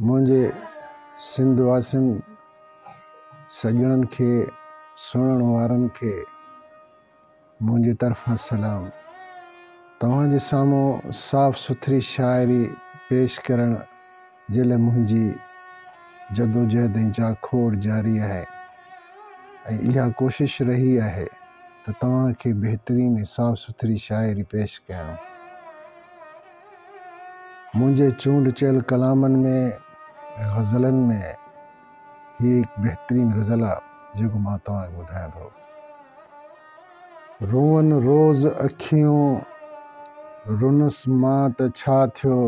मुझे सिंध वासिन सजणन के सुनण वारन के मुझे तरफा सलाम। तव्हांजे साम्हूं साफ़ सुथरी शायरी पेश करण जे लाइ मुंहिंजी जदोजहद ऐं जाखोड़ जारी आहे ऐं इहा कोशिश रही आहे त तव्हांखे बहितरीन ऐं साफ़ सुथरी शायरी पेश कयां। मुंहिंजे चूंड चयल कलामनि में ग़ज़लनि में ही एक बेहतरीन ग़ज़ल आहे जेको मां तव्हांखे ॿुधायां थो। रोअन रोज़ अखियूं रुनस मां त छा थियो,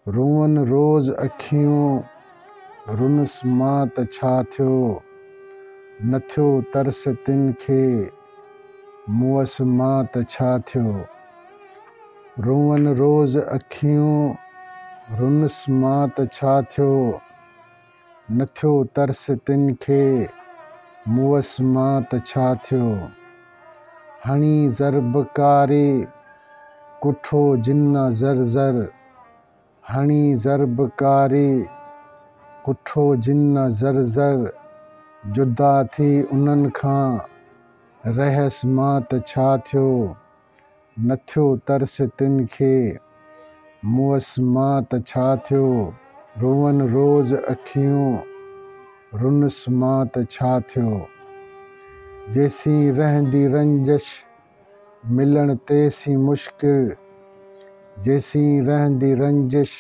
रोअन रोज़ अखियूं रुनस मां त छा थियो, न थियो तरस तिन खे मुअस मां त छा थियो, रोअन रोज़ अखियूं रुनस मां त छा थियो, न थियो तरस तिन खे मुअस मां त छा थियो, हणी ज़रबकारी कुठो जिन्ना ज़र ज़र, हणी ज़रबकारी कुठो जिन्ना ज़र ज़र, जुदा थी उन्हनि खां रहस मां त छा थियो, न थियो तरस तिन खे मुअस मां त छा थियो, रोअन रोज़ अखियूं रुनस मां त छा थियो, जेसी रहंदी रंजश मिलण तेसी मुश्किल, जेसी रहंदी रंजिश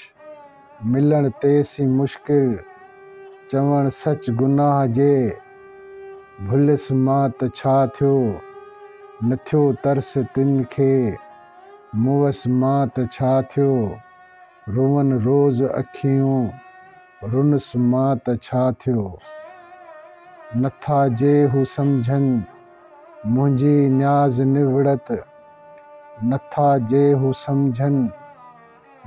मिलण तेसी मुश्किल, चवण सच गुनाह जे भुलिस मां त छा थियो, न थियो तरस तिन खे मुअस मां त छा थियो, रोअन रोज़ अखियूं रुनस मां त छा थियो, नथा जे हू सम्झनि मुंहिंजी न्याज़ निवड़त, नथा जे हू सम्झनि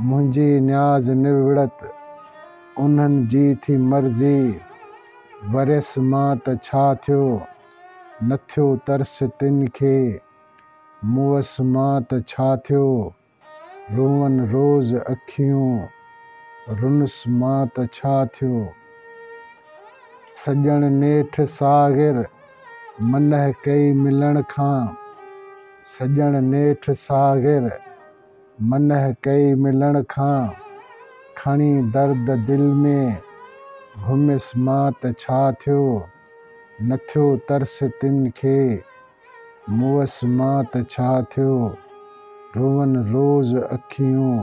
मुंहिंजी न्याज़ निवड़त, उन्हनि जी थी मर्ज़ी वरियस मां त छा थियो, न थियो तरस तिन खे मुअस मां त छा थियो, रोअन रोज़ अखियूं रुनस मां त छा थियो, सजण नेठ साग़िर मनह कई मिलण खां, सजण नेठ साग़िर मनह कई मिलण खां, खणी दर्द दिल में घुमिस मां त छा थियो, न थियो तरस तिन खे मुअस मां त छा थियो, रोअन रोज़ अखियूं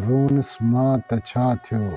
रुनस मां त छा थियो।